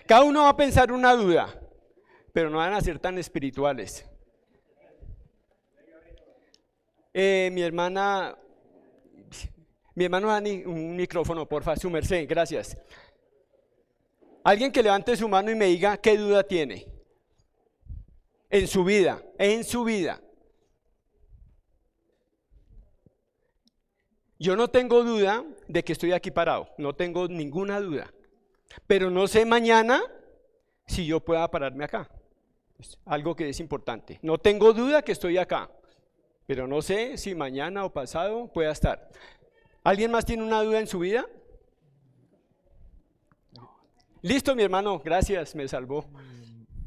Cada uno va a pensar una duda, pero no van a ser tan espirituales. Mi hermano Dani, un micrófono, porfa, su merced, gracias. Alguien que levante su mano y me diga qué duda tiene en su vida, Yo no tengo duda de que estoy aquí parado, no tengo ninguna duda, pero no sé mañana si yo pueda pararme acá. Es algo que es importante. No tengo duda que estoy acá, pero no sé si mañana o pasado pueda estar. ¿Alguien más tiene una duda en su vida? Listo, mi hermano, gracias, me salvó.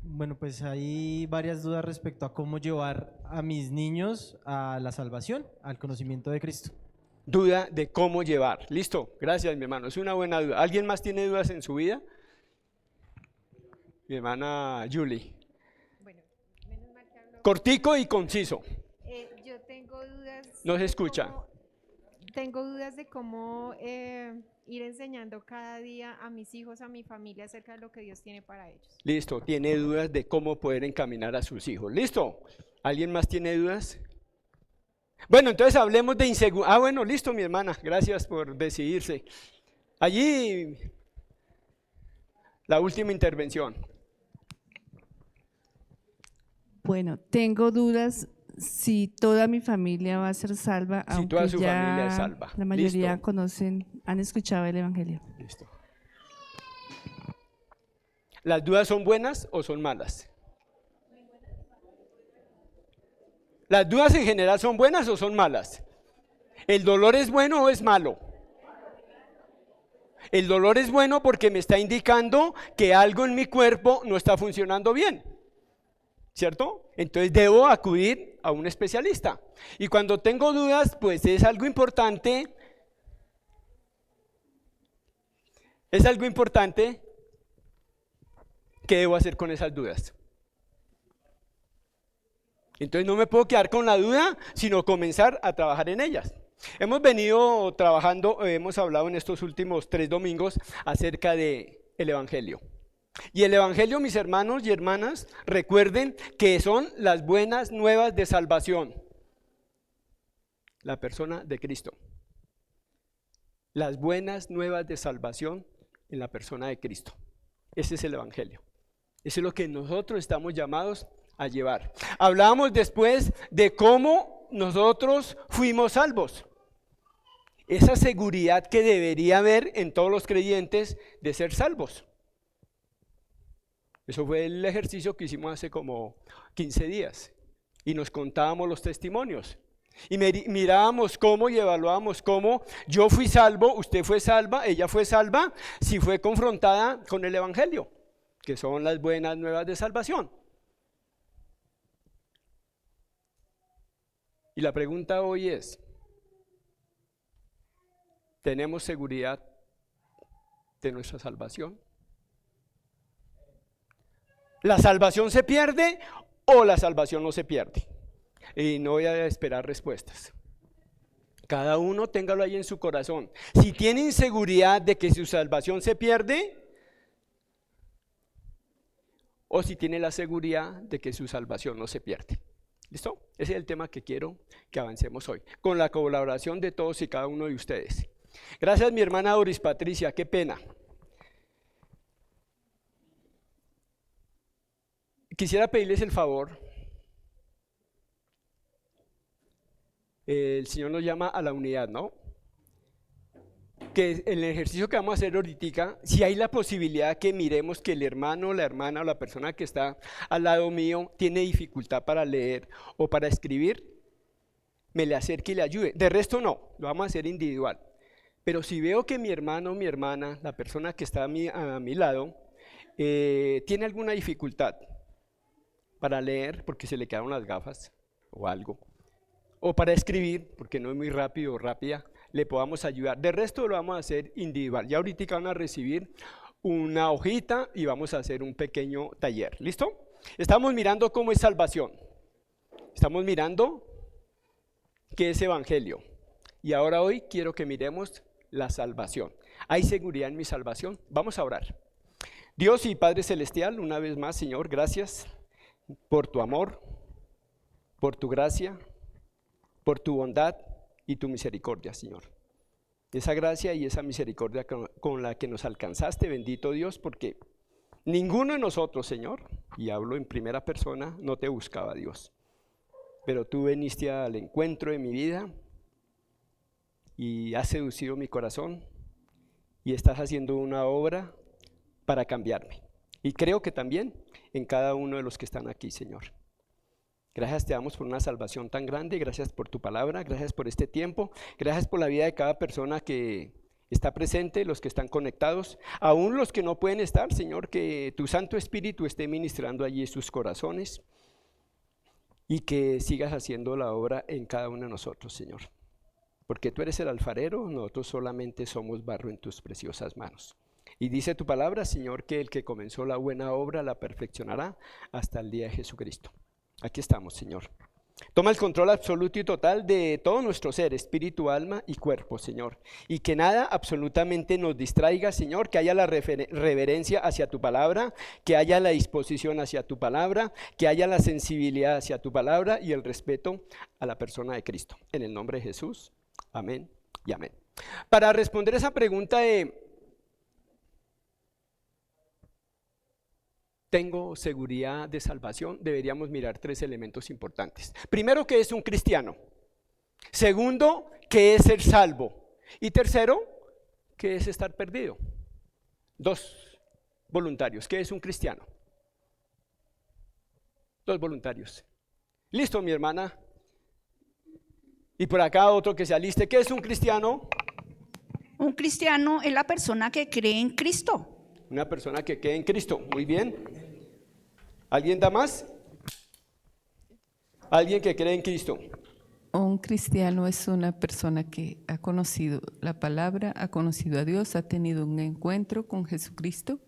Bueno, pues hay varias dudas respecto a cómo llevar a mis niños a la salvación, al conocimiento de Cristo. Duda de cómo llevar. Listo, gracias, mi hermano, es una buena duda. ¿Alguien más tiene dudas en su vida? Mi hermana Julie. Bueno, menos mal que hablo. Cortico y conciso. Yo tengo dudas. No se escucha. Tengo dudas de cómo ir enseñando cada día a mis hijos, a mi familia acerca de lo que Dios tiene para ellos. Listo, tiene dudas de cómo poder encaminar a sus hijos. Listo. ¿Alguien más tiene dudas? Bueno, entonces hablemos de inseguridad. Bueno, listo, mi hermana, gracias por decidirse. Allí, la última intervención. Bueno, tengo dudas si toda mi familia va a ser salva, Si aunque toda su ya familia es salva. la mayoría Listo. conocen, han escuchado el Evangelio. Listo. ¿Las dudas son buenas o son malas? ¿Las dudas en general son buenas o son malas? ¿El dolor es bueno o es malo? El dolor es bueno porque me está indicando que algo en mi cuerpo no está funcionando bien, ¿cierto? Entonces debo acudir a un especialista. Y cuando tengo dudas, pues es algo importante. Es algo importante. ¿Qué debo hacer con esas dudas? Entonces no me puedo quedar con la duda, sino comenzar a trabajar en ellas. Hemos venido trabajando, hemos hablado en estos últimos 3 domingos acerca del Evangelio. Y el Evangelio, mis hermanos y hermanas, recuerden que son las buenas nuevas de salvación. La persona de Cristo. Las buenas nuevas de salvación en la persona de Cristo. Ese es el Evangelio. Eso es lo que nosotros estamos llamados a llevar. Hablábamos después de cómo nosotros fuimos salvos. Esa seguridad que debería haber en todos los creyentes de ser salvos. Eso fue el ejercicio que hicimos hace como 15 días. Y nos contábamos los testimonios. Y mirábamos cómo y evaluábamos cómo yo fui salvo, usted fue salva, ella fue salva, si fue confrontada con el Evangelio, que son las buenas nuevas de salvación. Y la pregunta hoy es, ¿tenemos seguridad de nuestra salvación? ¿La salvación se pierde o la salvación no se pierde? Y no voy a esperar respuestas. Cada uno téngalo ahí en su corazón. Si tiene inseguridad de que su salvación se pierde, o si tiene la seguridad de que su salvación no se pierde. ¿Listo? Ese es el tema que quiero que avancemos hoy, con la colaboración de todos y cada uno de ustedes. Gracias, mi hermana Doris Patricia, qué pena. Quisiera pedirles el favor. El Señor nos llama a la unidad, ¿no? Que en el ejercicio que vamos a hacer ahorita, si hay la posibilidad que miremos que el hermano, la hermana o la persona que está al lado mío tiene dificultad para leer o para escribir, me le acerque y le ayude. De resto no, lo vamos a hacer individual. Pero si veo que mi hermano o mi hermana, la persona que está a mi lado, tiene alguna dificultad para leer porque se le quedaron las gafas o algo, o para escribir porque no es muy rápido o rápida, le podamos ayudar. De resto lo vamos a hacer individual. Ya ahorita van a recibir una hojita y vamos a hacer un pequeño taller. ¿Listo? Estamos mirando cómo es salvación. Estamos mirando qué es evangelio. Y ahora hoy quiero que miremos la salvación. ¿Hay seguridad en mi salvación? Vamos a orar. Dios y Padre Celestial, una vez más, Señor, gracias por tu amor, por tu gracia, por tu bondad y tu misericordia, Señor. Esa gracia y esa misericordia con la que nos alcanzaste, bendito Dios, porque ninguno de nosotros, Señor, y hablo en primera persona, no te buscaba, Dios. Pero tú viniste al encuentro de mi vida y has seducido mi corazón y estás haciendo una obra para cambiarme. Y creo que también en cada uno de los que están aquí, Señor. Gracias te damos por una salvación tan grande, gracias por tu palabra, gracias por este tiempo, gracias por la vida de cada persona que está presente, los que están conectados, aún los que no pueden estar, Señor, que tu Santo Espíritu esté ministrando allí sus corazones y que sigas haciendo la obra en cada uno de nosotros, Señor. Porque tú eres el alfarero, nosotros solamente somos barro en tus preciosas manos. Y dice tu palabra, Señor, que el que comenzó la buena obra la perfeccionará hasta el día de Jesucristo. Aquí estamos, Señor. Toma el control absoluto y total de todo nuestro ser, espíritu, alma y cuerpo, Señor. Y que nada absolutamente nos distraiga, Señor, que haya la reverencia hacia tu palabra, que haya la disposición hacia tu palabra, que haya la sensibilidad hacia tu palabra y el respeto a la persona de Cristo. En el nombre de Jesús, amén y amén. Para responder esa pregunta de ¿tengo seguridad de salvación? Deberíamos mirar 3 elementos importantes. Primero, ¿qué es un cristiano? Segundo, ¿qué es ser salvo? Y tercero, ¿qué es estar perdido? 2 voluntarios. ¿Qué es un cristiano? 2 voluntarios. Listo, mi hermana. Y por acá otro que se aliste. ¿Qué es un cristiano? Un cristiano es la persona que cree en Cristo. Una persona que cree en Cristo. Muy bien. ¿Alguien da más? Alguien que cree en Cristo. Un cristiano es una persona que ha conocido la palabra, ha conocido a Dios, ha tenido un encuentro con Jesucristo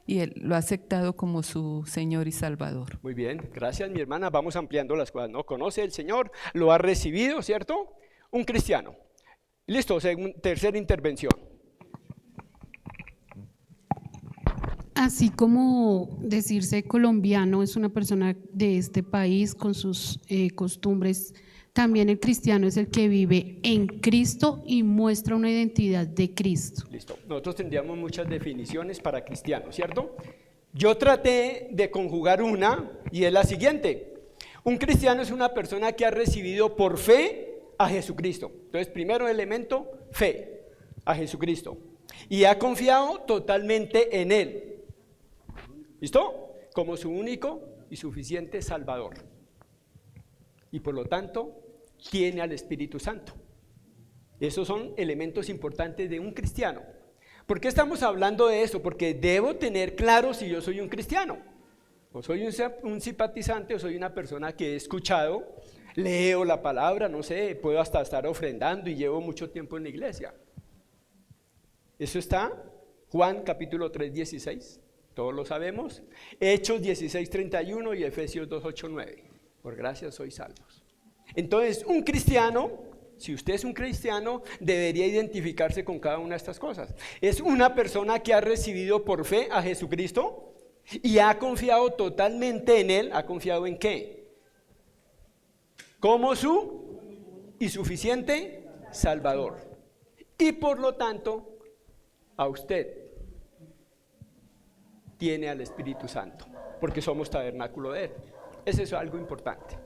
y él lo ha aceptado como su Señor y Salvador. Muy bien, gracias mi hermana. Vamos ampliando las cosas, ¿no? Conoce el Señor, lo ha recibido, ¿cierto? Un cristiano. Listo, tercera intervención. Así como decirse colombiano es una persona de este país con sus costumbres, también el cristiano es el que vive en Cristo y muestra una identidad de Cristo. Listo, nosotros tendríamos muchas definiciones para cristiano, ¿cierto? Yo traté de conjugar una y es la siguiente. Un cristiano es una persona que ha recibido por fe a Jesucristo. Entonces, primero elemento, fe a Jesucristo. Y ha confiado totalmente en Él. ¿Listo? Como su único y suficiente Salvador. Y por lo tanto, tiene al Espíritu Santo. Esos son elementos importantes de un cristiano. ¿Por qué estamos hablando de eso? Porque debo tener claro si yo soy un cristiano. O soy un simpatizante o soy una persona que he escuchado, leo la palabra, no sé, puedo hasta estar ofrendando y llevo mucho tiempo en la iglesia. Eso está Juan capítulo 3, 16. Todos lo sabemos. Hechos 16, 31 y Efesios 2, 8, 9. Por gracia sois salvos. Entonces, un cristiano, si usted es un cristiano, debería identificarse con cada una de estas cosas. Es una persona que ha recibido por fe a Jesucristo y ha confiado totalmente en Él. ¿Ha confiado en qué? Como su y suficiente Salvador. Y por lo tanto, a usted tiene al Espíritu Santo, porque somos tabernáculo de Él. Eso es algo importante.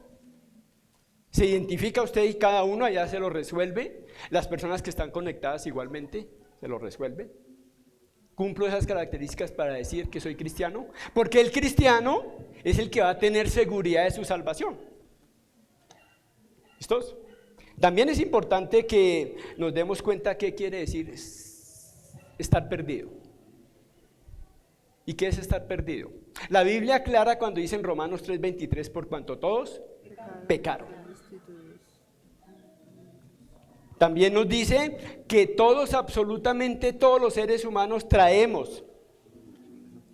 Se identifica usted y cada uno, allá se lo resuelve. Las personas que están conectadas igualmente se lo resuelven. Cumplo esas características para decir que soy cristiano, porque el cristiano es el que va a tener seguridad de su salvación. ¿Listos? También es importante que nos demos cuenta qué quiere decir estar perdido. ¿Y qué es estar perdido? La Biblia aclara cuando dice en Romanos 3:23, por cuanto todos pecaron. También nos dice que todos, absolutamente todos los seres humanos traemos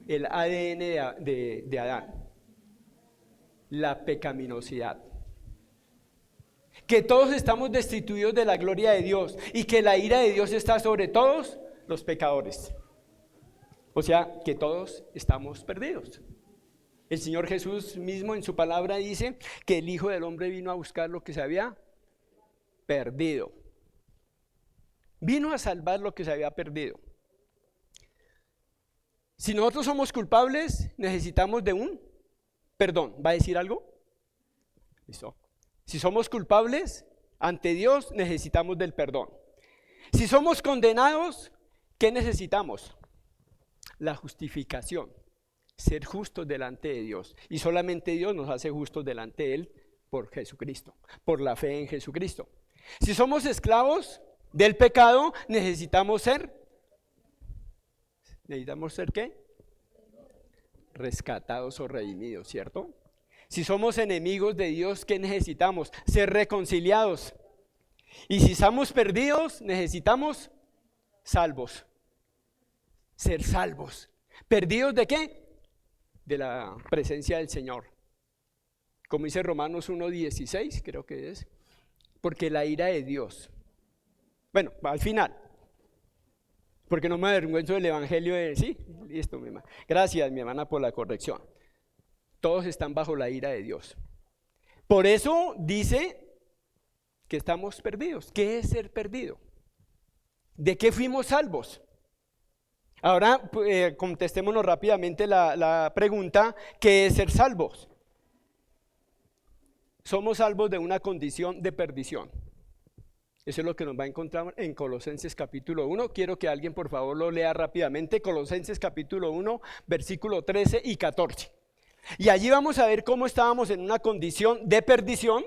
el ADN de Adán, la pecaminosidad. Que todos estamos destituidos de la gloria de Dios y que la ira de Dios está sobre todos los pecadores. O sea, que todos estamos perdidos. El Señor Jesús mismo en su palabra dice que el Hijo del Hombre vino a buscar lo que se había perdido. Vino a salvar lo que se había perdido. Si nosotros somos culpables, necesitamos de un perdón. ¿Va a decir algo? Listo. Si somos culpables ante Dios, necesitamos del perdón. Si somos condenados, ¿qué necesitamos? La justificación. Ser justos delante de Dios. Y solamente Dios nos hace justos delante de Él por Jesucristo, por la fe en Jesucristo. Si somos esclavos del pecado, necesitamos ser ¿qué? Rescatados o redimidos, ¿cierto? Si somos enemigos de Dios, ¿qué necesitamos? Ser reconciliados. Y si estamos perdidos, necesitamos salvos. Ser salvos. ¿Perdidos de qué? De la presencia del Señor. Como dice Romanos 1:16, creo que es. Porque la ira de Dios. Bueno, al final. Porque no me avergüenzo del evangelio de... Sí, listo, mi hermana. Gracias, mi hermana, por la corrección. Todos están bajo la ira de Dios. Por eso dice que estamos perdidos. ¿Qué es ser perdido? ¿De qué fuimos salvos? Ahora contestémonos rápidamente la pregunta, ¿qué es ser salvos? Somos salvos de una condición de perdición. Eso es lo que nos va a encontrar en Colosenses capítulo 1. Quiero que alguien por favor lo lea rápidamente. Colosenses capítulo 1, versículo 13 y 14. Y allí vamos a ver cómo estábamos en una condición de perdición,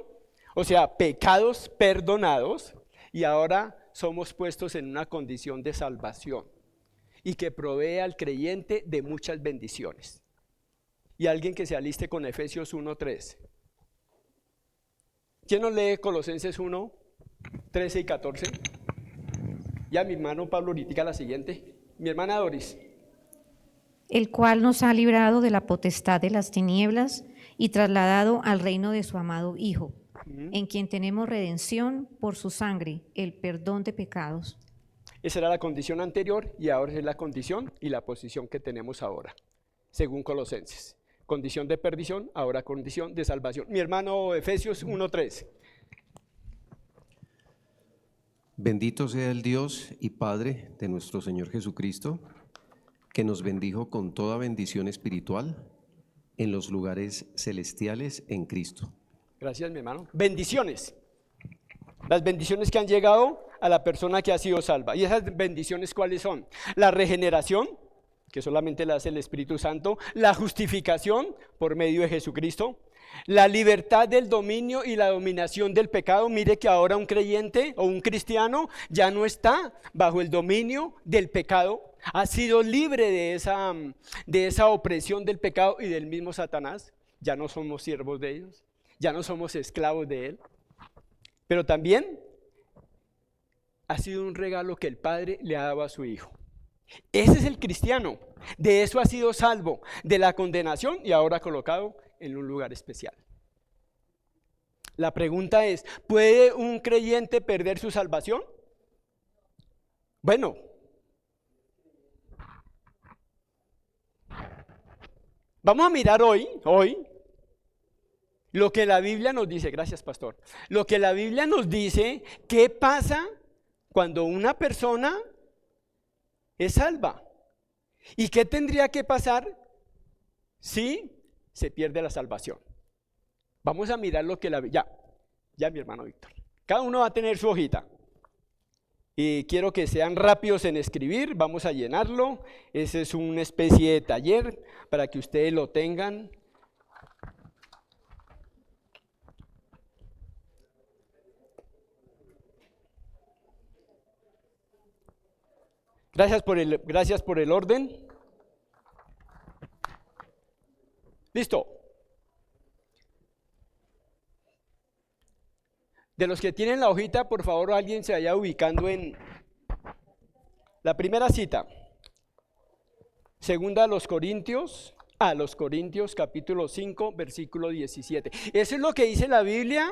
o sea, pecados perdonados, y ahora somos puestos en una condición de salvación y que provee al creyente de muchas bendiciones. Y alguien que se aliste con Efesios 1:3. ¿Quién nos lee Colosenses 1, 13 y 14? Ya mi hermano Pablo ahorita la siguiente. Mi hermana Doris. El cual nos ha librado de la potestad de las tinieblas y trasladado al reino de su amado Hijo, en quien tenemos redención por su sangre, el perdón de pecados. Esa era la condición anterior y ahora es la condición y la posición que tenemos ahora, según Colosenses. Condición de perdición, ahora condición de salvación. Mi hermano Efesios 1:3. Bendito sea el Dios y Padre de nuestro Señor Jesucristo, que nos bendijo con toda bendición espiritual en los lugares celestiales en Cristo. Gracias, mi hermano. Bendiciones. Las bendiciones que han llegado a la persona que ha sido salva. ¿Y esas bendiciones cuáles son? La regeneración, que solamente la hace el Espíritu Santo. La justificación por medio de Jesucristo. La libertad del dominio y la dominación del pecado. Mire que ahora un creyente o un cristiano ya no está bajo el dominio del pecado. Ha sido libre de esa opresión del pecado y del mismo Satanás. Ya no somos siervos de ellos. Ya no somos esclavos de él. Pero también ha sido un regalo que el Padre le ha dado a su Hijo. Ese es el cristiano. De eso ha sido salvo, de la condenación y ahora colocado en un lugar especial. La pregunta es, ¿puede un creyente perder su salvación? Bueno, vamos a mirar hoy, lo que la Biblia nos dice. Gracias, pastor. Lo que la Biblia nos dice, ¿qué pasa cuando una persona es salva? ¿Y qué tendría que pasar si se pierde la salvación? Vamos a mirar lo que la Biblia... Ya mi hermano Víctor. Cada uno va a tener su hojita. Y quiero que sean rápidos en escribir, vamos a llenarlo. Ese es una especie de taller para que ustedes lo tengan. Gracias por el orden. Listo. De los que tienen la hojita, por favor, alguien se vaya ubicando en la primera cita. Segunda a los Corintios capítulo 5, versículo 17. Eso es lo que dice la Biblia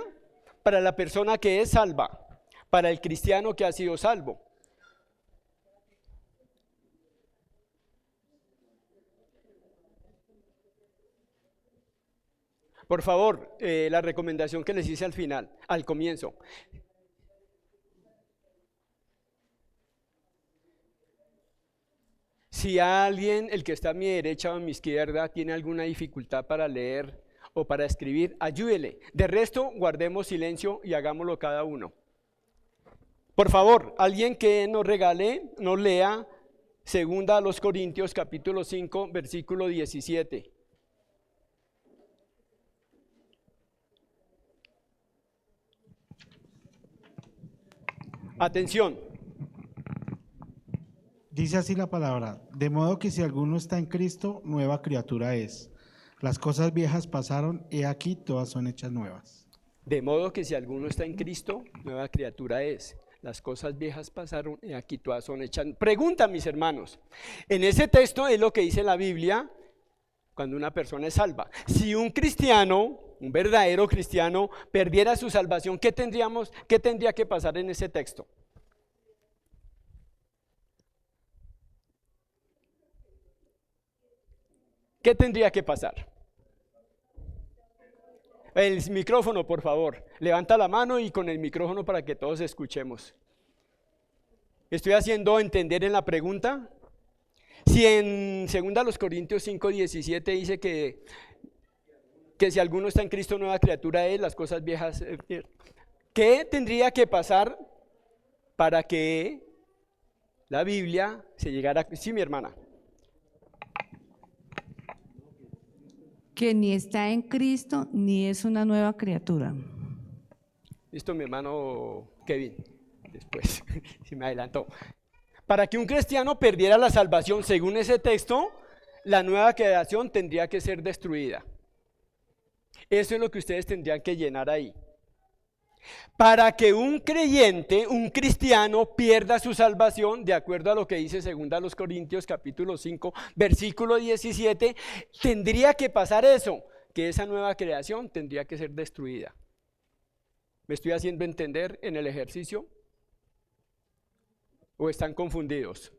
para la persona que es salva, para el cristiano que ha sido salvo. Por favor, la recomendación que les hice al final, al comienzo. Si alguien, el que está a mi derecha o a mi izquierda, tiene alguna dificultad para leer o para escribir, ayúdele. De resto, guardemos silencio y hagámoslo cada uno. Por favor, alguien que nos regale, nos lea 2 Corintios capítulo 5, versículo 17. Atención. Dice así la palabra: de modo que si alguno está en Cristo, nueva criatura es. Las cosas viejas pasaron, he aquí todas son hechas nuevas. De modo que si alguno está en Cristo, nueva criatura es. Las cosas viejas pasaron, he aquí todas son hechas. Pregunta, mis hermanos. En ese texto es lo que dice la Biblia cuando una persona es salva. Si un cristiano, un verdadero cristiano, perdiera su salvación, ¿qué tendría que pasar en ese texto? ¿Qué tendría que pasar? El micrófono, por favor. Levanta la mano y con el micrófono para que todos escuchemos. ¿Estoy haciendo entender en la pregunta? Si en 2 Corintios 5:17 dice que si alguno está en Cristo, nueva criatura es, las cosas viejas. ¿Qué tendría que pasar para que la Biblia se llegara? Sí, mi hermana. Que ni está en Cristo ni es una nueva criatura. Listo, mi hermano Kevin. Después, si me adelantó. Para que un cristiano perdiera la salvación, según ese texto, la nueva creación tendría que ser destruida. Eso es lo que ustedes tendrían que llenar ahí. Para que un creyente, un cristiano, pierda su salvación, de acuerdo a lo que dice 2 Corintios capítulo 5, versículo 17, tendría que pasar eso, que esa nueva creación tendría que ser destruida. ¿Me estoy haciendo entender en el ejercicio? ¿O están confundidos?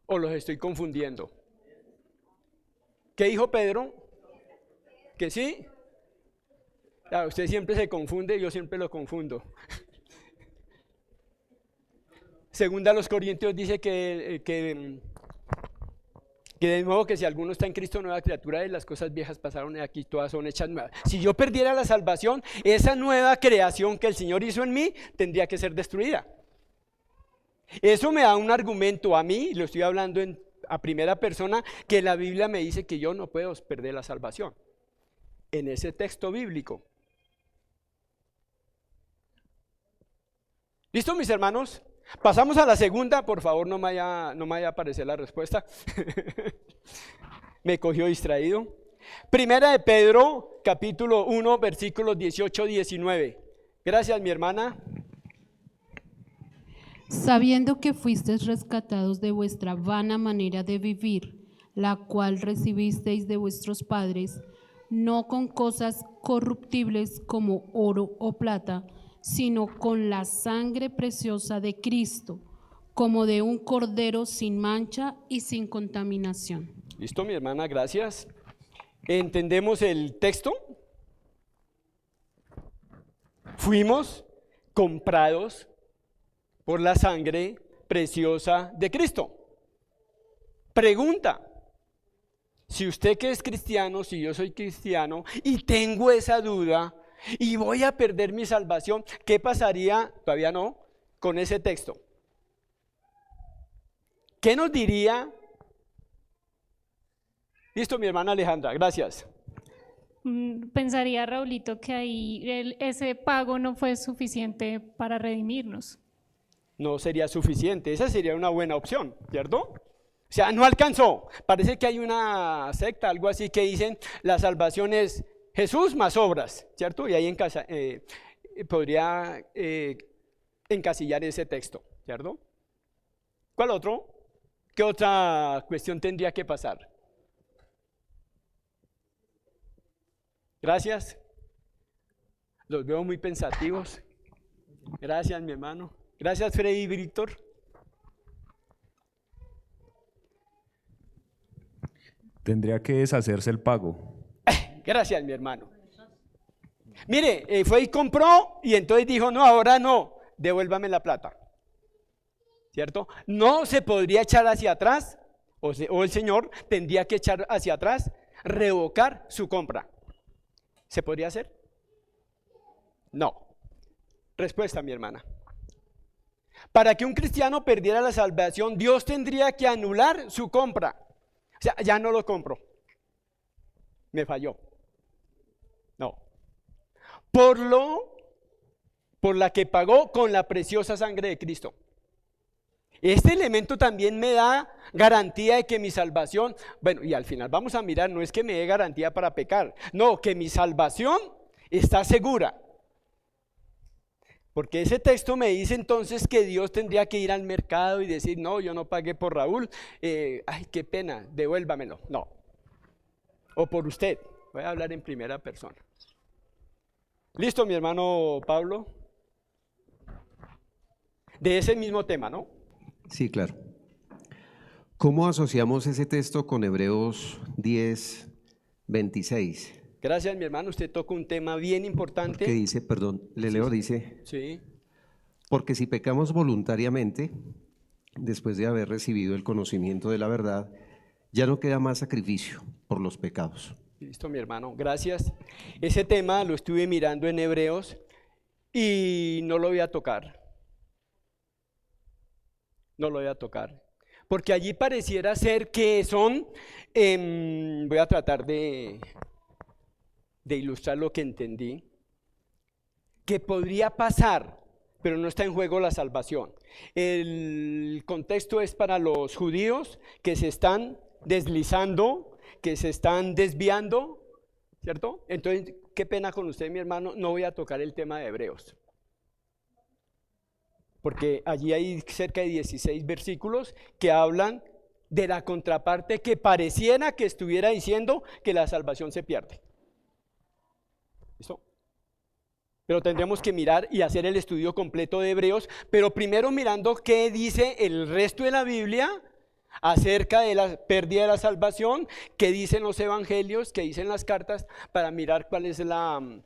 ¿O los estoy confundiendo? ¿Qué dijo Pedro? ¿Que sí? Claro, usted siempre se confunde, yo siempre lo confundo. Segunda a los Corintios dice que de nuevo que si alguno está en Cristo, nueva criatura es, las cosas viejas pasaron y aquí todas son hechas nuevas. Si yo perdiera la salvación, esa nueva creación que el Señor hizo en mí tendría que ser destruida. Eso me da un argumento a mí, y lo estoy hablando a primera persona, que la Biblia me dice que yo no puedo perder la salvación. En ese texto bíblico. ¿Listo, mis hermanos? Pasamos a la segunda, por favor, no me vaya a aparecer la respuesta. Me cogió distraído. Primera de Pedro, capítulo 1, versículos 18-19. Gracias, mi hermana. Sabiendo que fuisteis rescatados de vuestra vana manera de vivir, la cual recibisteis de vuestros padres, no con cosas corruptibles como oro o plata, sino con la sangre preciosa de Cristo, como de un cordero sin mancha y sin contaminación. Listo, mi hermana, gracias. ¿Entendemos el texto? Fuimos comprados por la sangre preciosa de Cristo. Pregunta: si usted que es cristiano, si yo soy cristiano y tengo esa duda y voy a perder mi salvación, ¿qué pasaría? Todavía no, con ese texto. ¿Qué nos diría? Listo, mi hermana Alejandra, gracias. Pensaría, Raulito, que ahí ese pago no fue suficiente para redimirnos. No sería suficiente, esa sería una buena opción, ¿cierto? O sea, no alcanzó. Parece que hay una secta, algo así, que dicen la salvación es Jesús más obras, ¿cierto? Y ahí podría encasillar ese texto, ¿cierto? ¿Cuál otro? ¿Qué otra cuestión tendría que pasar? Gracias. Los veo muy pensativos. Gracias, mi hermano. Gracias, Freddy y Víctor. Tendría que deshacerse el pago. Gracias, mi hermano. Mire, fue y compró y entonces dijo, no, ahora no, devuélvame la plata. ¿Cierto? No se podría echar hacia atrás, o el señor tendría que echar hacia atrás, revocar su compra. ¿Se podría hacer? No. Respuesta, mi hermana. Para que un cristiano perdiera la salvación, Dios tendría que anular su compra. O sea, ya no lo compro. Me falló. No. Por la que pagó con la preciosa sangre de Cristo. Este elemento también me da garantía de que mi salvación, bueno, y al final vamos a mirar, no es que me dé garantía para pecar, no, que mi salvación está segura. Porque ese texto me dice entonces que Dios tendría que ir al mercado y decir, no, yo no pagué por Raúl, ay, qué pena, devuélvamelo. No. O por usted, voy a hablar en primera persona. ¿Listo, mi hermano Pablo? De ese mismo tema, ¿no? Sí, claro. ¿Cómo asociamos ese texto con Hebreos 10, 26? Gracias, mi hermano. Usted toca un tema bien importante. Que dice, perdón, le leo, dice, sí. Porque si pecamos voluntariamente, después de haber recibido el conocimiento de la verdad, ya no queda más sacrificio por los pecados. Listo, mi hermano, gracias. Ese tema lo estuve mirando en Hebreos y no lo voy a tocar. No lo voy a tocar. Porque allí pareciera ser que son, voy a tratar de ilustrar lo que entendí, que podría pasar, pero no está en juego la salvación. El contexto es para los judíos que se están deslizando, que se están desviando, ¿cierto? Entonces, qué pena con usted, mi hermano, no voy a tocar el tema de Hebreos. Porque allí hay cerca de 16 versículos que hablan de la contraparte que pareciera que estuviera diciendo que la salvación se pierde. ¿Listo? Pero tendremos que mirar y hacer el estudio completo de Hebreos, pero primero mirando qué dice el resto de la Biblia acerca de la pérdida de la salvación, qué dicen los evangelios, qué dicen las cartas, para mirar cuál es el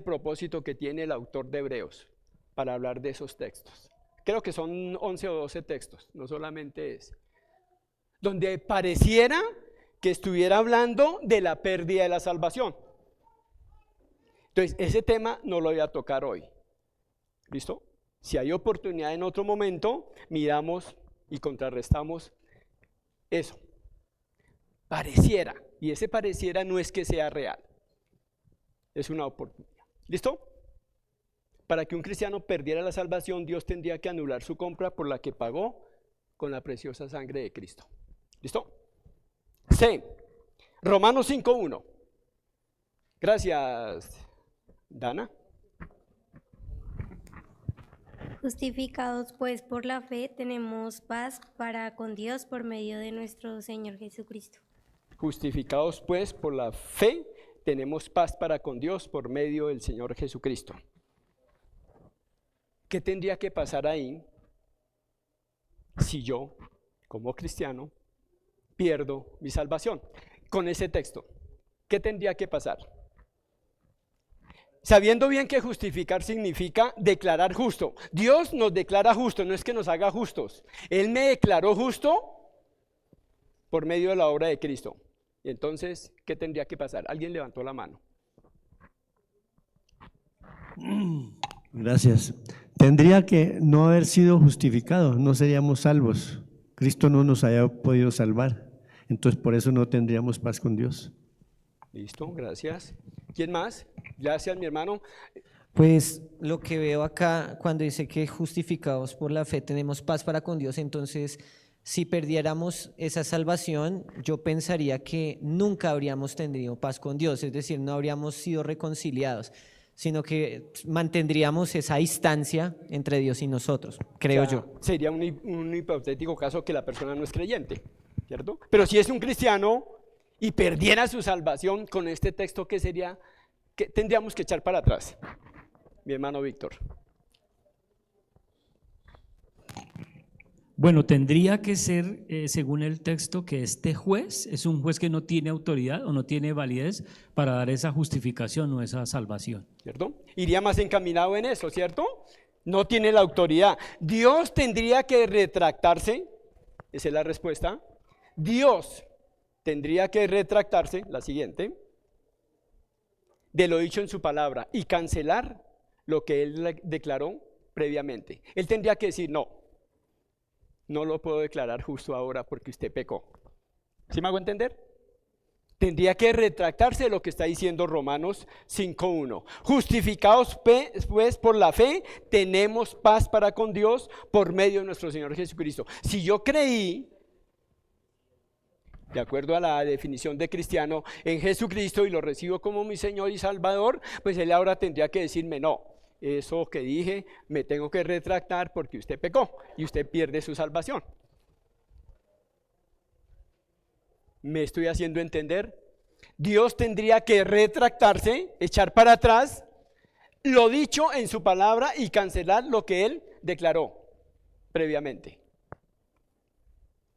propósito que tiene el autor de Hebreos para hablar de esos textos. Creo que son 11 o 12 textos, no solamente es. Donde pareciera que estuviera hablando de la pérdida de la salvación. Entonces, ese tema no lo voy a tocar hoy. ¿Listo? Si hay oportunidad en otro momento, miramos y contrarrestamos eso. Pareciera, y ese pareciera no es que sea real. Es una oportunidad. ¿Listo? Para que un cristiano perdiera la salvación, Dios tendría que anular su compra por la que pagó con la preciosa sangre de Cristo. ¿Listo? C. Romanos 5:1. Gracias, Dana. Justificados pues por la fe, tenemos paz para con Dios por medio de nuestro Señor Jesucristo. Justificados pues por la fe, tenemos paz para con Dios por medio del Señor Jesucristo. ¿Qué tendría que pasar ahí si yo, como cristiano, pierdo mi salvación? Con ese texto, ¿qué tendría que pasar? Sabiendo bien que justificar significa declarar justo. Dios nos declara justo, no es que nos haga justos. Él me declaró justo por medio de la obra de Cristo. Y entonces, ¿qué tendría que pasar? Alguien levantó la mano. Gracias. Tendría que no haber sido justificado, no seríamos salvos. Cristo no nos haya podido salvar. Entonces, por eso no tendríamos paz con Dios. Listo, gracias. ¿Quién más? Gracias, mi hermano. Pues lo que veo acá, cuando dice que justificados por la fe tenemos paz para con Dios, entonces si perdiéramos esa salvación, yo pensaría que nunca habríamos tenido paz con Dios, es decir, no habríamos sido reconciliados, sino que mantendríamos esa distancia entre Dios y nosotros, creo yo. Sería un hipotético caso que la persona no es creyente, ¿cierto? Pero si es un cristiano y perdiera su salvación con este texto, ¿qué sería? ¿Qué tendríamos que echar para atrás? Mi hermano Víctor. Bueno, tendría que ser, según el texto, que este juez es un juez que no tiene autoridad o no tiene validez para dar esa justificación o esa salvación. ¿Cierto? Iría más encaminado en eso, ¿cierto? No tiene la autoridad. Dios tendría que retractarse, esa es la respuesta. Dios tendría que retractarse, la siguiente, de lo dicho en su palabra y cancelar lo que él declaró previamente. Él tendría que decir, no lo puedo declarar justo ahora porque usted pecó. ¿Sí me hago entender? Tendría que retractarse de lo que está diciendo Romanos 5:1. Justificados pues por la fe, tenemos paz para con Dios por medio de nuestro Señor Jesucristo. Si yo creí, de acuerdo a la definición de cristiano, en Jesucristo y lo recibo como mi Señor y Salvador, pues Él ahora tendría que decirme, no, eso que dije me tengo que retractar porque usted pecó y usted pierde su salvación. ¿Me estoy haciendo entender? Dios tendría que retractarse, echar para atrás lo dicho en su palabra y cancelar lo que Él declaró previamente.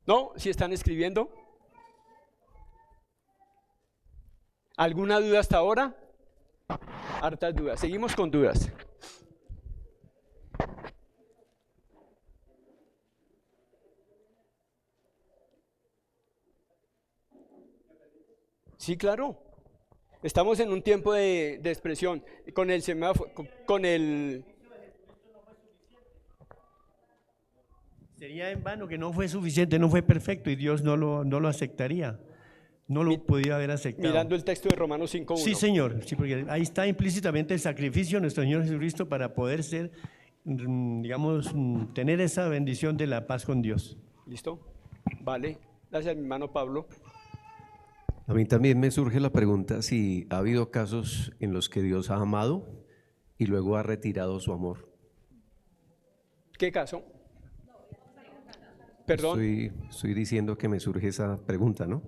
¿No? ¿Sí están escribiendo? ¿Alguna duda hasta ahora? Hartas dudas. Seguimos con dudas. Sí, claro. Estamos en un tiempo de expresión. Con el semáforo, con el... Sería en vano, que no fue suficiente, no fue perfecto y Dios no lo aceptaría. No lo podía haber aceptado. Mirando el texto de Romanos 5:1. Sí, Señor, sí, porque ahí está implícitamente el sacrificio de nuestro Señor Jesucristo para poder ser, digamos, tener esa bendición de la paz con Dios. ¿Listo? Vale. Gracias, mi hermano Pablo. A mí también me surge la pregunta si ha habido casos en los que Dios ha amado y luego ha retirado su amor. ¿Qué caso? Perdón. Estoy diciendo que me surge esa pregunta, ¿no?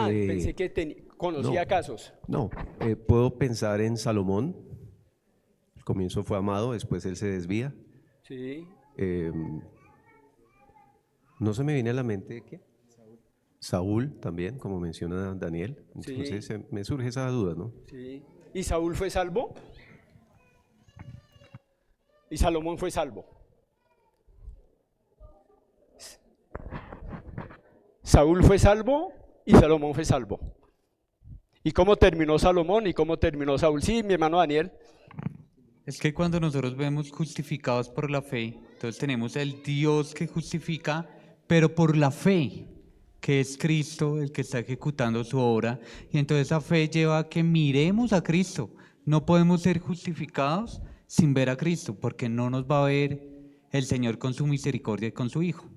Pensé que conocía casos. No, puedo pensar en Salomón. Al comienzo fue amado, después él se desvía. Sí. No se me viene a la mente ¿qué? Saúl también, como menciona Daniel. Entonces Sí. me surge esa duda, ¿no? Sí. ¿Y Saúl fue salvo? ¿Y Salomón fue salvo? Saúl fue salvo y Salomón fue salvo. ¿Y cómo terminó Salomón y cómo terminó Saúl? Sí, mi hermano Daniel. Es que cuando nosotros vemos justificados por la fe, entonces tenemos el Dios que justifica, pero por la fe, que es Cristo el que está ejecutando su obra, y entonces esa fe lleva a que miremos a Cristo. No podemos ser justificados sin ver a Cristo, porque no nos va a ver el Señor con su misericordia y con su Hijo.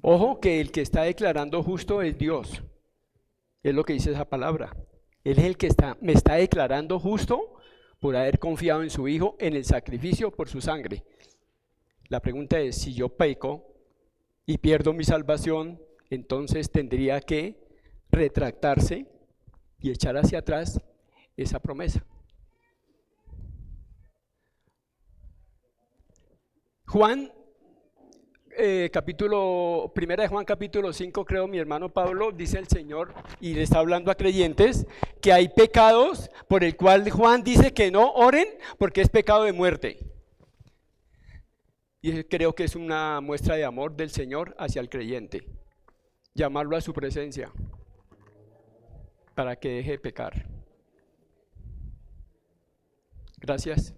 Ojo que el que está declarando justo es Dios. Es lo que dice esa palabra. Él es el que me está declarando justo por haber confiado en su Hijo, en el sacrificio por su sangre. La pregunta es, si yo peco y pierdo mi salvación, entonces tendría que retractarse y echar hacia atrás esa promesa. Juan, primera de Juan capítulo 5, creo, mi hermano Pablo, dice el Señor, y le está hablando a creyentes, que hay pecados por el cual Juan dice que no oren porque es pecado de muerte. Y creo que es una muestra de amor del Señor hacia el creyente, llamarlo a su presencia para que deje de pecar. Gracias.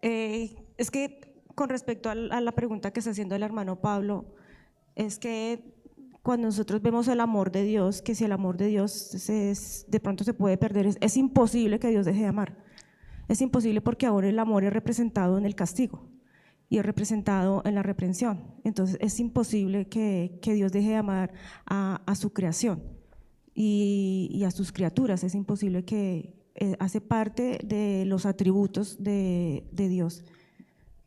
Es que con respecto a la pregunta que está haciendo el hermano Pablo, es que cuando nosotros vemos el amor de Dios, que si el amor de Dios de pronto se puede perder, es imposible que Dios deje de amar. Es imposible porque ahora el amor es representado en el castigo y es representado en la reprensión. Entonces es imposible que Dios deje de amar a su creación y a sus criaturas. Es imposible que hace parte de los atributos de Dios.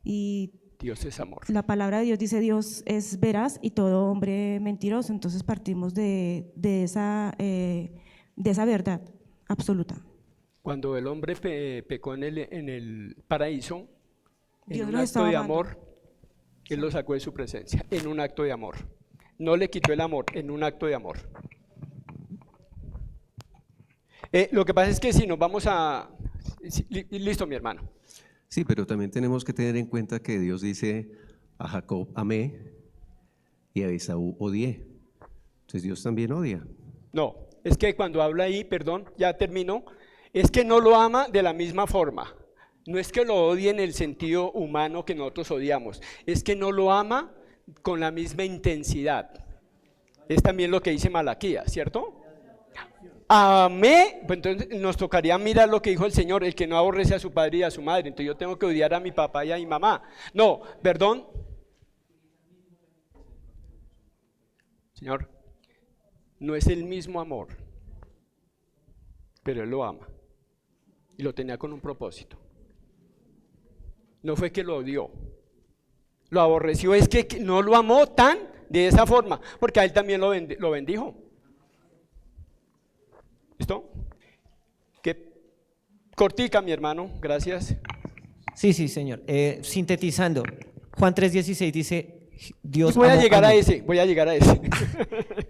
Y Dios es amor. La palabra de Dios dice: Dios es veraz y todo hombre mentiroso. Entonces partimos de esa verdad absoluta. Cuando el hombre pecó en el paraíso, en Dios un lo acto estaba de amando. amor, Él lo sacó de su presencia en un acto de amor. No le quitó el amor, en un acto de amor. Lo que pasa es que si nos vamos a... Listo, mi hermano. Sí, pero también tenemos que tener en cuenta que Dios dice: a Jacob amé y a Esaú odié. Entonces Dios también odia. No, es que cuando habla ahí, perdón, ya termino, es que no lo ama de la misma forma. No es que lo odie en el sentido humano que nosotros odiamos, es que no lo ama con la misma intensidad. Es también lo que dice Malaquías, ¿cierto? Amé, pues entonces nos tocaría mirar lo que dijo el Señor: el que no aborrece a su padre y a su madre. Entonces yo tengo que odiar a mi papá y a mi mamá. No, perdón. Señor, no es el mismo amor, pero Él lo ama y lo tenía con un propósito. No fue que lo odió, lo aborreció, es que no lo amó tan de esa forma, porque a Él también lo bendijo. ¿Listo? Qué cortica, mi hermano, gracias. Sí, señor. Sintetizando, Juan 3:16 dice: Dios voy a amó llegar al a mundo. ese, voy a llegar a ese.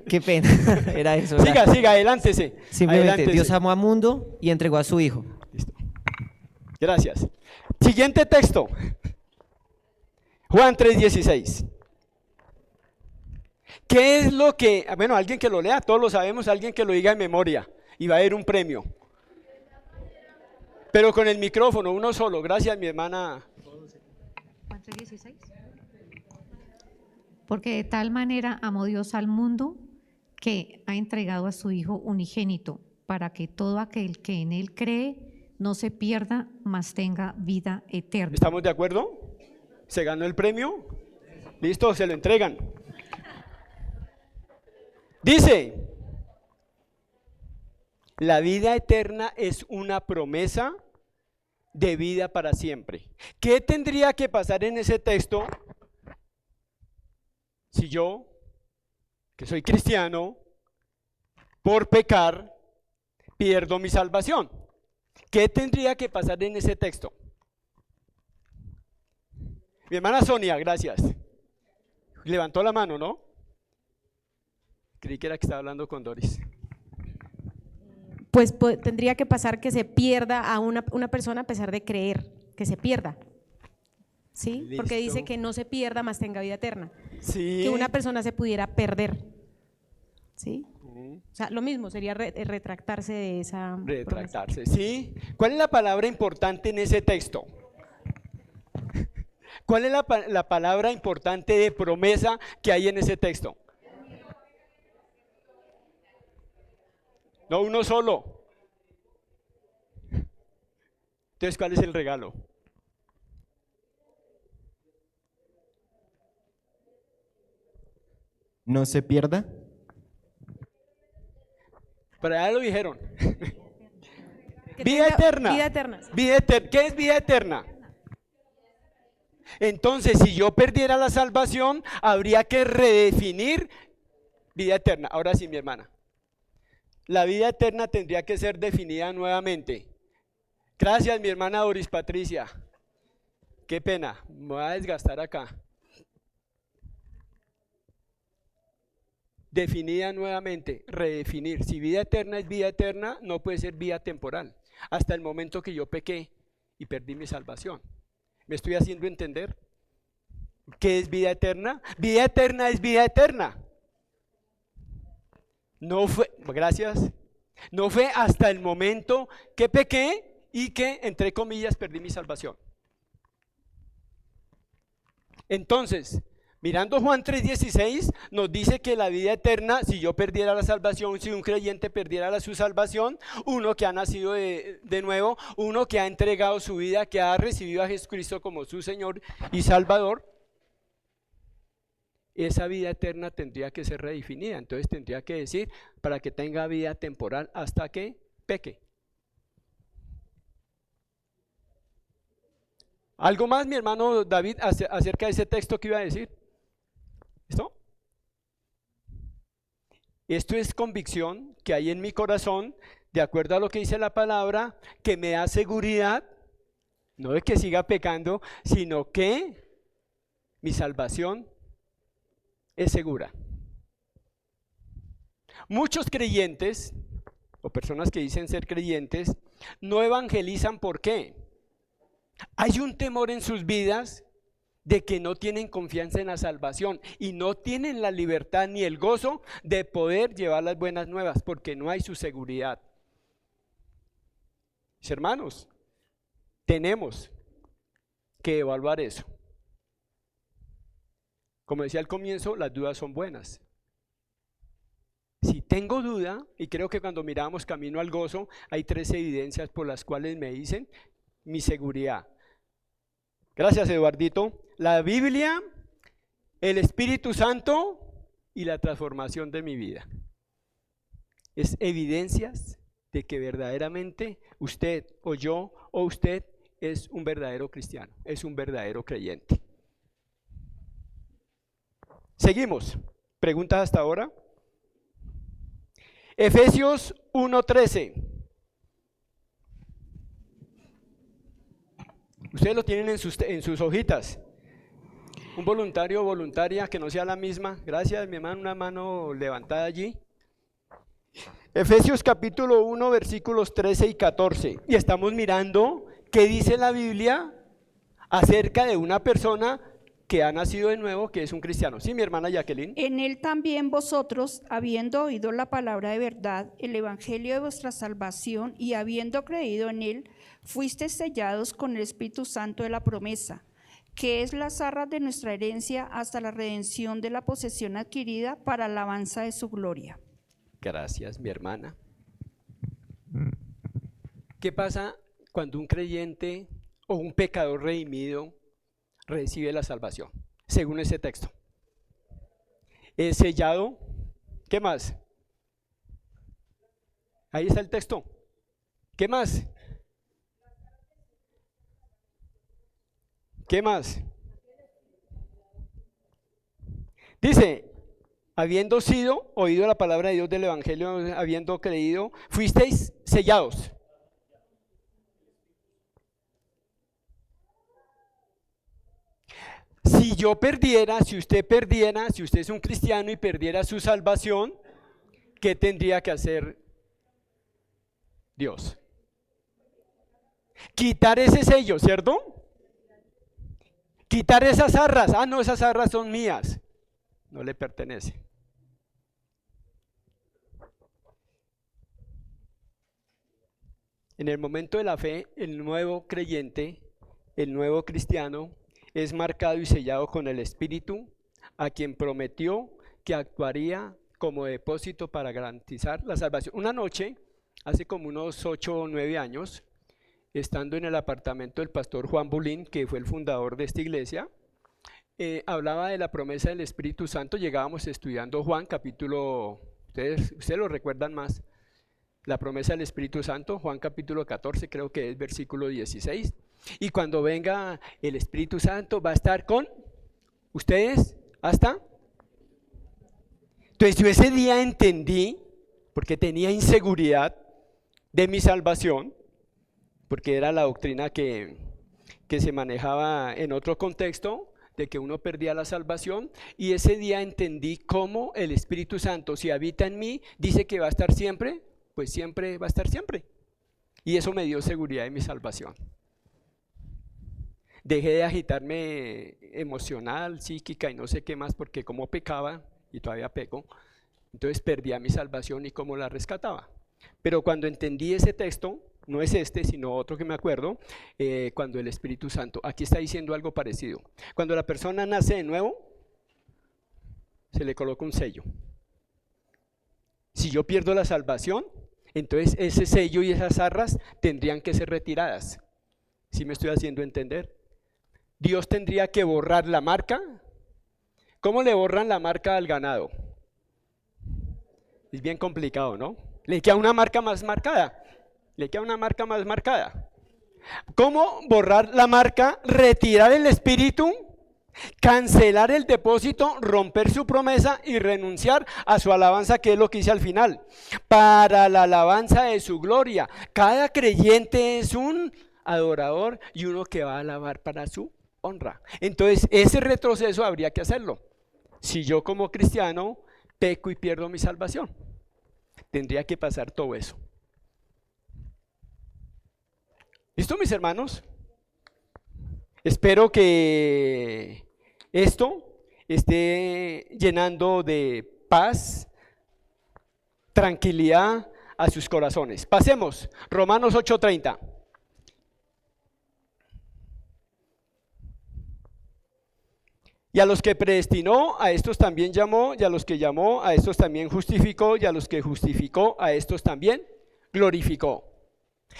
Qué pena, era eso. ¿verdad? Siga, adelántese. Simplemente, adelántese. Dios amó al mundo y entregó a su Hijo. Gracias. Siguiente texto. Juan 3:16. ¿Qué es lo que, bueno, alguien que lo lea, todos lo sabemos, alguien que lo diga en memoria y va a haber un premio? Pero con el micrófono, uno solo. Gracias, mi hermana. Juan 3:16. Porque de tal manera amó Dios al mundo que ha entregado a su Hijo unigénito, para que todo aquel que en Él cree no se pierda, mas tenga vida eterna. ¿Estamos de acuerdo? ¿Se ganó el premio? ¿Listo? Se lo entregan. Dice: la vida eterna es una promesa de vida para siempre. ¿Qué tendría que pasar en ese texto si yo, que soy cristiano, por pecar, pierdo mi salvación? ¿Qué tendría que pasar en ese texto? Mi hermana Sonia, gracias. Levantó la mano, ¿no? Creí que era que estaba hablando con Doris. Pues tendría que pasar que se pierda a una persona a pesar de creer, que se pierda. ¿Sí? Listo. Porque dice que no se pierda, más tenga vida eterna. Sí. Que una persona se pudiera perder. ¿Sí? O sea, lo mismo, sería retractarse de esa Retractarse, promesa. ¿sí? ¿Cuál es la palabra importante en ese texto? ¿Cuál es la palabra importante de promesa que hay en ese texto? No, uno solo. Entonces, ¿cuál es el regalo? ¿No se pierda? Para allá lo dijeron. Que Vida tenga eterna. Vida eterna. ¿Qué es vida eterna? Entonces, si yo perdiera la salvación, habría que redefinir vida eterna. Ahora sí, mi hermana. La vida eterna tendría que ser definida nuevamente. Gracias, mi hermana Doris Patricia. Qué pena, me voy a desgastar acá. Definida nuevamente, redefinir. Si vida eterna es vida eterna, no puede ser vida temporal. Hasta el momento que yo pequé y perdí mi salvación. ¿Me estoy haciendo entender? ¿Qué es vida eterna? Vida eterna es vida eterna. No fue, gracias, no fue hasta el momento que pequé y que, entre comillas, perdí mi salvación. Entonces, mirando Juan 3:16, nos dice que la vida eterna, si yo perdiera la salvación, si un creyente perdiera su salvación, uno que ha nacido de nuevo, uno que ha entregado su vida, que ha recibido a Jesucristo como su Señor y Salvador, esa vida eterna tendría que ser redefinida. Entonces tendría que decir, para que tenga vida temporal hasta que peque. ¿Algo más, mi hermano David, acerca de ese texto que iba a decir? ¿Listo? Esto es convicción que hay en mi corazón, de acuerdo a lo que dice la palabra, que me da seguridad, no de que siga pecando, sino que mi salvación es segura. Muchos creyentes, o personas que dicen ser creyentes, no evangelizan. ¿Por qué? Hay un temor en sus vidas de que no tienen confianza en la salvación y no tienen la libertad ni el gozo de poder llevar las buenas nuevas porque no hay su seguridad. Mis hermanos, tenemos que evaluar eso. Como decía al comienzo, las dudas son buenas. Si tengo duda, y creo que cuando miramos camino al gozo, hay 3 evidencias por las cuales me dicen mi seguridad. Gracias, Eduardito. La Biblia, el Espíritu Santo y la transformación de mi vida. Es evidencias de que verdaderamente usted o yo o usted es un verdadero cristiano, es un verdadero creyente. Seguimos. ¿Preguntas hasta ahora? Efesios 1:13. Ustedes lo tienen en sus hojitas. Un voluntario o voluntaria que no sea la misma. Gracias, mi hermano, una mano levantada allí. Efesios capítulo 1, versículos 13 y 14. Y estamos mirando qué dice la Biblia acerca de una persona que ha nacido de nuevo, que es un cristiano. Sí, mi hermana Jacqueline. En él también vosotros, habiendo oído la palabra de verdad, el evangelio de vuestra salvación, y habiendo creído en él, fuisteis sellados con el Espíritu Santo de la promesa, que es las arras de nuestra herencia hasta la redención de la posesión adquirida para alabanza de su gloria. Gracias, mi hermana. ¿Qué pasa cuando un creyente o un pecador redimido recibe la salvación? Según ese texto. Es sellado. ¿Qué más? Ahí está el texto. ¿Qué más? ¿Qué más? Dice, habiendo sido oído la palabra de Dios del evangelio, habiendo creído, fuisteis sellados. Si yo perdiera, si usted perdiera, si usted es un cristiano y perdiera su salvación, ¿qué tendría que hacer Dios? Quitar ese sello, ¿cierto? Quitar esas arras. Ah, no, esas arras son mías. No le pertenece. En el momento de la fe, el nuevo creyente, el nuevo cristiano, es marcado y sellado con el Espíritu, a quien prometió que actuaría como depósito para garantizar la salvación. Una noche, hace como unos 8 o 9 años, estando en el apartamento del pastor Juan Bulín, que fue el fundador de esta iglesia, hablaba de la promesa del Espíritu Santo. Llegábamos estudiando Juan capítulo, ustedes lo recuerdan más, la promesa del Espíritu Santo, Juan capítulo 14, creo que es versículo 16. Y cuando venga el Espíritu Santo va a estar con ustedes hasta. Entonces yo ese día entendí, porque tenía inseguridad de mi salvación, porque era la doctrina que se manejaba en otro contexto, de que uno perdía la salvación, y ese día entendí cómo el Espíritu Santo, si habita en mí, dice que va a estar siempre, pues siempre va a estar siempre. Y eso me dio seguridad de mi salvación. Dejé de agitarme emocional, psíquica y no sé qué más, porque como pecaba, y todavía peco, entonces perdía mi salvación y cómo la rescataba. Pero cuando entendí ese texto, no es este, sino otro que me acuerdo, cuando el Espíritu Santo, aquí está diciendo algo parecido. Cuando la persona nace de nuevo, se le coloca un sello. Si yo pierdo la salvación, entonces ese sello y esas arras tendrían que ser retiradas. ¿Sí me estoy haciendo entender? Dios tendría que borrar la marca. ¿Cómo le borran la marca al ganado? Es bien complicado, ¿no? Le queda una marca más marcada. Le queda una marca más marcada. ¿Cómo borrar la marca? Retirar el espíritu, cancelar el depósito, romper su promesa y renunciar a su alabanza, que es lo que hice al final. Para la alabanza de su gloria. Cada creyente es un adorador y uno que va a alabar para su honra. Entonces, ese retroceso habría que hacerlo. Si yo como cristiano peco y pierdo mi salvación, tendría que pasar todo eso. ¿Listo, mis hermanos? Espero que esto esté llenando de paz, tranquilidad a sus corazones. Pasemos, Romanos 8:30. Y a los que predestinó, a estos también llamó, y a los que llamó, a estos también justificó, y a los que justificó, a estos también glorificó.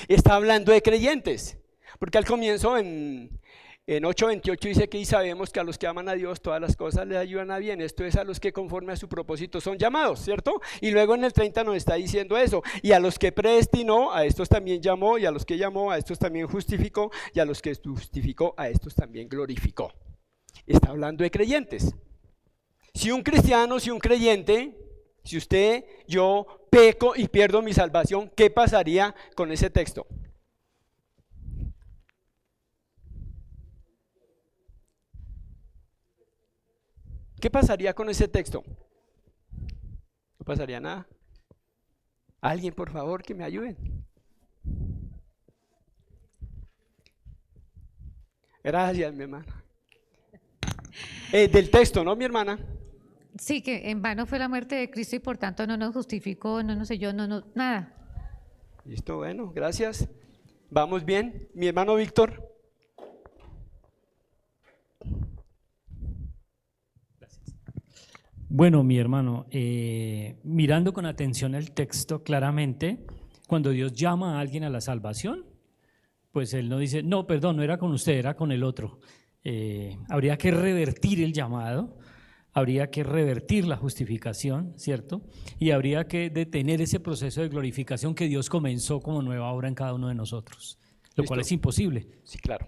Está hablando de creyentes, porque al comienzo en 8:28 dice que y sabemos que a los que aman a Dios todas las cosas les ayudan a bien. Esto es a los que conforme a su propósito son llamados, ¿cierto? Y luego en el 30 nos está diciendo eso. Y a los que predestinó, a estos también llamó, y a los que llamó, a estos también justificó, y a los que justificó, a estos también glorificó. Está hablando de creyentes. Si un cristiano, si un creyente, si usted, yo peco y pierdo mi salvación, ¿qué pasaría con ese texto? ¿Qué pasaría con ese texto? No pasaría nada. Alguien, por favor, que me ayude. Gracias, mi hermana. Del texto, ¿no, mi hermana? Sí, que en vano fue la muerte de Cristo y por tanto no nos justificó, no sé yo, nada. Listo, bueno, gracias. ¿Vamos bien? Mi hermano Víctor. Bueno, mi hermano, mirando con atención el texto claramente, cuando Dios llama a alguien a la salvación, pues Él no dice, no, perdón, no era con usted, era con el otro. Habría que revertir el llamado, habría que revertir la justificación, ¿cierto? Y habría que detener ese proceso de glorificación que Dios comenzó como nueva obra en cada uno de nosotros, lo cual es imposible. Sí, claro.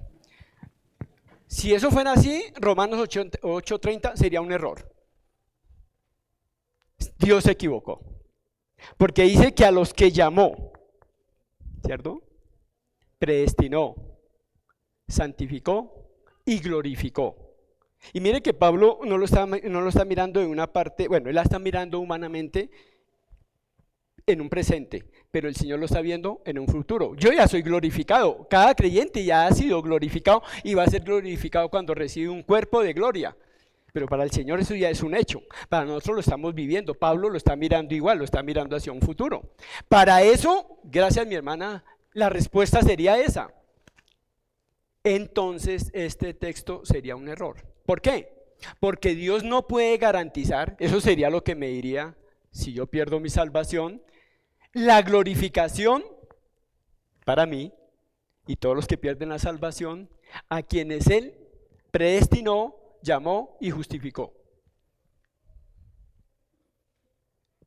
Si eso fuera así, Romanos 8:30 sería un error. Dios se equivocó, porque dice que a los que llamó, ¿cierto? Predestinó, santificó y glorificó. Y mire que Pablo no lo está mirando de una parte, bueno, él la está mirando humanamente en un presente, pero el Señor lo está viendo en un futuro. Yo ya soy glorificado, cada creyente ya ha sido glorificado y va a ser glorificado cuando recibe un cuerpo de gloria. Pero para el Señor eso ya es un hecho, para nosotros lo estamos viviendo. Pablo lo está mirando igual, lo está mirando hacia un futuro. Para eso, gracias mi hermana, la respuesta sería esa. Entonces este texto sería un error. ¿Por qué? Porque Dios no puede garantizar, eso sería lo que me diría si yo pierdo mi salvación, la glorificación para mí y todos los que pierden la salvación, a quienes Él predestinó, llamó y justificó.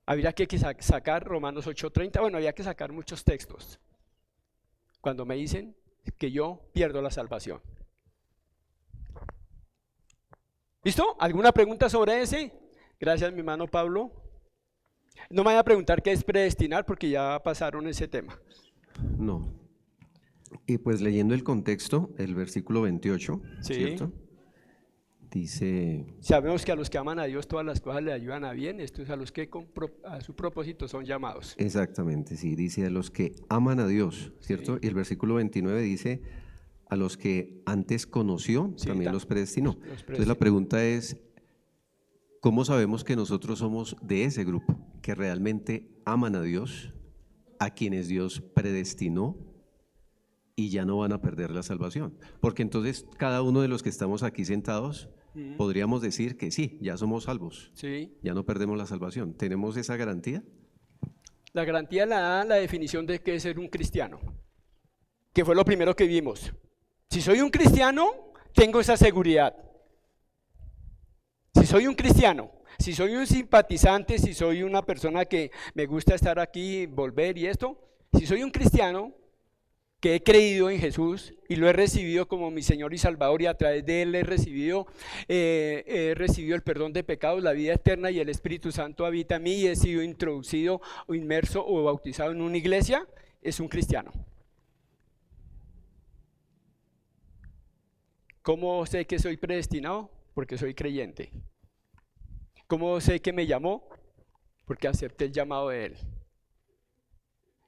Habría que sacar Romanos 8:30, bueno, había que sacar muchos textos cuando me dicen que yo pierdo la salvación. ¿Listo? ¿Alguna pregunta sobre ese? Gracias, mi hermano Pablo. No me vaya a preguntar qué es predestinar porque ya pasaron ese tema. No. Y pues leyendo el contexto, el versículo 28, sí. ¿cierto? Dice... Sabemos que a los que aman a Dios todas las cosas le ayudan a bien, esto es a los que a su propósito son llamados. Exactamente, sí, dice a los que aman a Dios, ¿cierto? Sí. Y el versículo 29 dice, a los que antes conoció, sí, también los predestinó. Entonces la pregunta es, ¿cómo sabemos que nosotros somos de ese grupo, que realmente aman a Dios, a quienes Dios predestinó y ya no van a perder la salvación? Porque entonces cada uno de los que estamos aquí sentados podríamos decir que sí, ya somos salvos, sí, ya no perdemos la salvación. ¿Tenemos esa garantía? La garantía la da la definición de qué es ser un cristiano, que fue lo primero que vimos. Si soy un cristiano, tengo esa seguridad. Si soy un cristiano, si soy un simpatizante, si soy una persona que me gusta estar aquí, volver y esto, si soy un cristiano que he creído en Jesús y lo he recibido como mi Señor y Salvador y a través de Él he recibido el perdón de pecados, la vida eterna y el Espíritu Santo habita en mí y he sido introducido o inmerso o bautizado en una iglesia, es un cristiano. ¿Cómo sé que soy predestinado? Porque soy creyente. ¿Cómo sé que me llamó? Porque acepté el llamado de Él.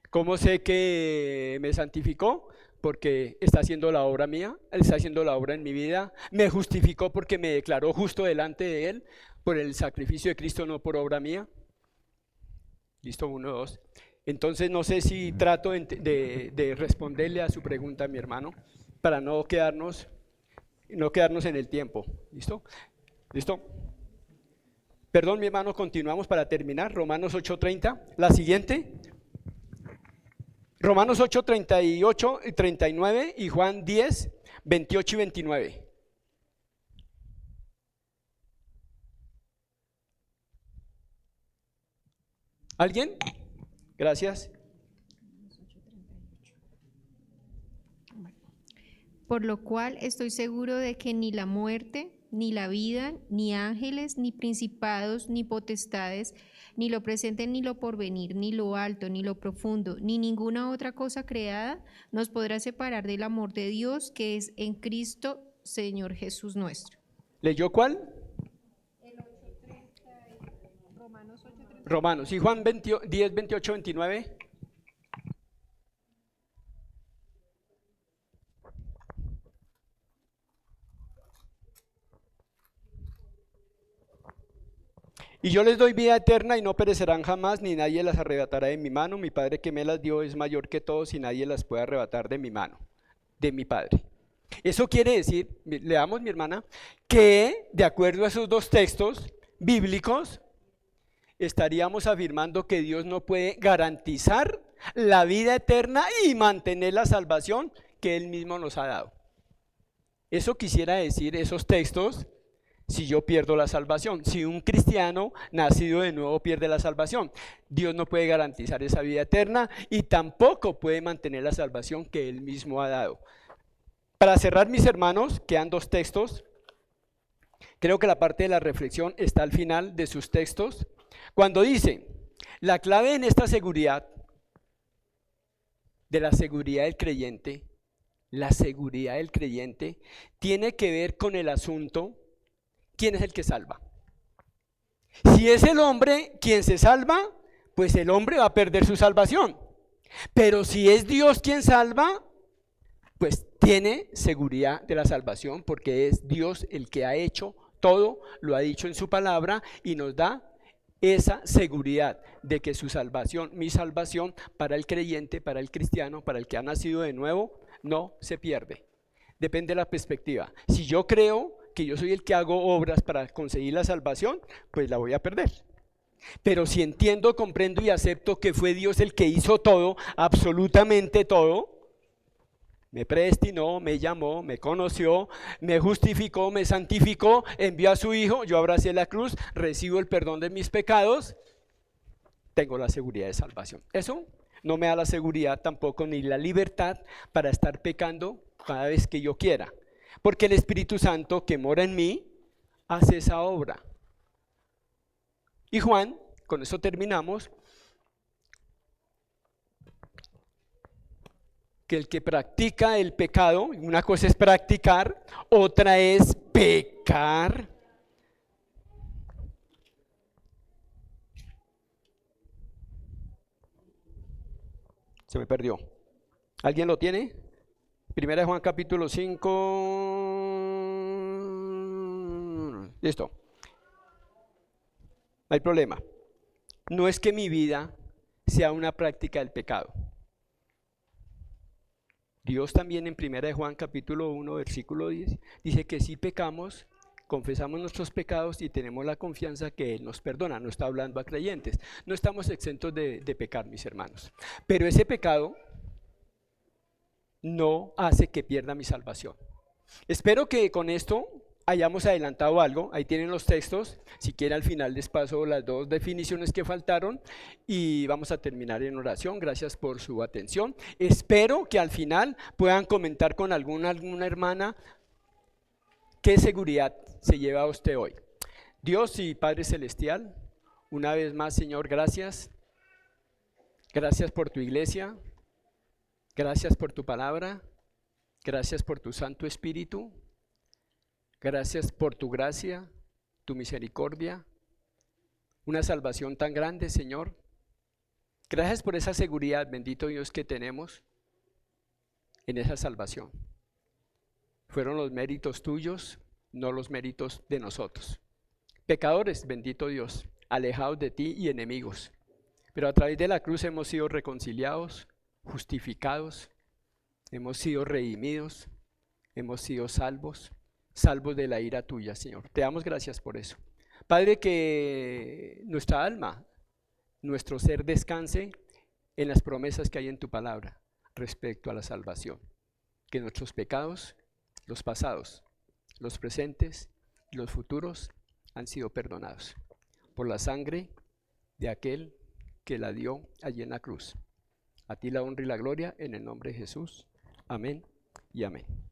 ¿Cómo sé que me santificó? Porque está haciendo la obra mía, Él está haciendo la obra en mi vida. Me justificó porque me declaró justo delante de Él por el sacrificio de Cristo, no por obra mía. Listo, 1, 2. Entonces no sé si trato de responderle a su pregunta, mi hermano, para no quedarnos en el tiempo. ¿Listo? ¿Listo? Perdón, mi hermano, continuamos para terminar. Romanos 8:30. La siguiente. Romanos 8:38 y 39 y Juan 10:28 y 29. ¿Alguien? Gracias. Por lo cual estoy seguro de que ni la muerte, ni la vida, ni ángeles, ni principados, ni potestades, ni lo presente, ni lo porvenir, ni lo alto, ni lo profundo, ni ninguna otra cosa creada nos podrá separar del amor de Dios que es en Cristo, Señor Jesús nuestro. ¿Leyó cuál? Romanos. ¿Y Juan 10:28, 29? Y yo les doy vida eterna y no perecerán jamás, ni nadie las arrebatará de mi mano. Mi Padre que me las dio es mayor que todos y nadie las puede arrebatar de mi mano, de mi Padre. Eso quiere decir, leamos mi hermana, que de acuerdo a esos dos textos bíblicos, estaríamos afirmando que Dios no puede garantizar la vida eterna y mantener la salvación que Él mismo nos ha dado. Eso quisiera decir esos textos si yo pierdo la salvación. Si un cristiano nacido de nuevo pierde la salvación, Dios no puede garantizar esa vida eterna y tampoco puede mantener la salvación que Él mismo ha dado. Para cerrar, mis hermanos, quedan dos textos. Creo que la parte de la reflexión está al final de sus textos. Cuando dice, la clave en esta seguridad, de la seguridad del creyente, la seguridad del creyente, tiene que ver con el asunto, ¿quién es el que salva? Si es el hombre quien se salva, pues el hombre va a perder su salvación. Pero si es Dios quien salva, pues tiene seguridad de la salvación, porque es Dios el que ha hecho todo, lo ha dicho en su palabra y nos da esa seguridad de que su salvación, mi salvación para el creyente, para el cristiano, para el que ha nacido de nuevo, no se pierde. Depende de la perspectiva. Si yo creo que yo soy el que hago obras para conseguir la salvación, pues la voy a perder. Pero si entiendo, comprendo y acepto que fue Dios el que hizo todo, absolutamente todo, me predestinó, me llamó, me conoció, me justificó, me santificó, envió a su Hijo, yo abracé la cruz, recibo el perdón de mis pecados, tengo la seguridad de salvación. Eso no me da la seguridad tampoco ni la libertad para estar pecando cada vez que yo quiera, porque el Espíritu Santo que mora en mí hace esa obra. Y Juan, con eso terminamos, que el que practica el pecado, una cosa es practicar, otra es pecar. Se me perdió. ¿Alguien lo tiene? Primera de Juan capítulo 5. Listo. No hay problema. No es que mi vida sea una práctica del pecado. Dios también en Primera de Juan capítulo 1 versículo 10 dice que si pecamos, confesamos nuestros pecados y tenemos la confianza que Él nos perdona. No está hablando a creyentes. No estamos exentos de pecar, mis hermanos. Pero ese pecado no hace que pierda mi salvación. Espero que con esto hayamos adelantado algo. Ahí tienen los textos. Si quieren al final les paso las dos definiciones que faltaron y vamos a terminar en oración. Gracias por su atención. Espero que al final puedan comentar con alguna hermana qué seguridad se lleva usted hoy. Dios y Padre Celestial, una vez más, Señor, gracias. Gracias por tu iglesia. Gracias por tu palabra. Gracias por tu Santo Espíritu. Gracias por tu gracia, tu misericordia, una salvación tan grande, Señor. Gracias por esa seguridad, bendito Dios, que tenemos en esa salvación. Fueron los méritos tuyos, no los méritos de nosotros. Pecadores, bendito Dios, alejados de ti y enemigos. Pero a través de la cruz hemos sido reconciliados, justificados, hemos sido redimidos, hemos sido salvos de la ira tuya, Señor. Te damos gracias por eso. Padre, que nuestra alma, nuestro ser descanse en las promesas que hay en tu palabra respecto a la salvación. Que nuestros pecados, los pasados, los presentes y los futuros han sido perdonados por la sangre de aquel que la dio allí en la cruz. A ti la honra y la gloria en el nombre de Jesús. Amén y amén.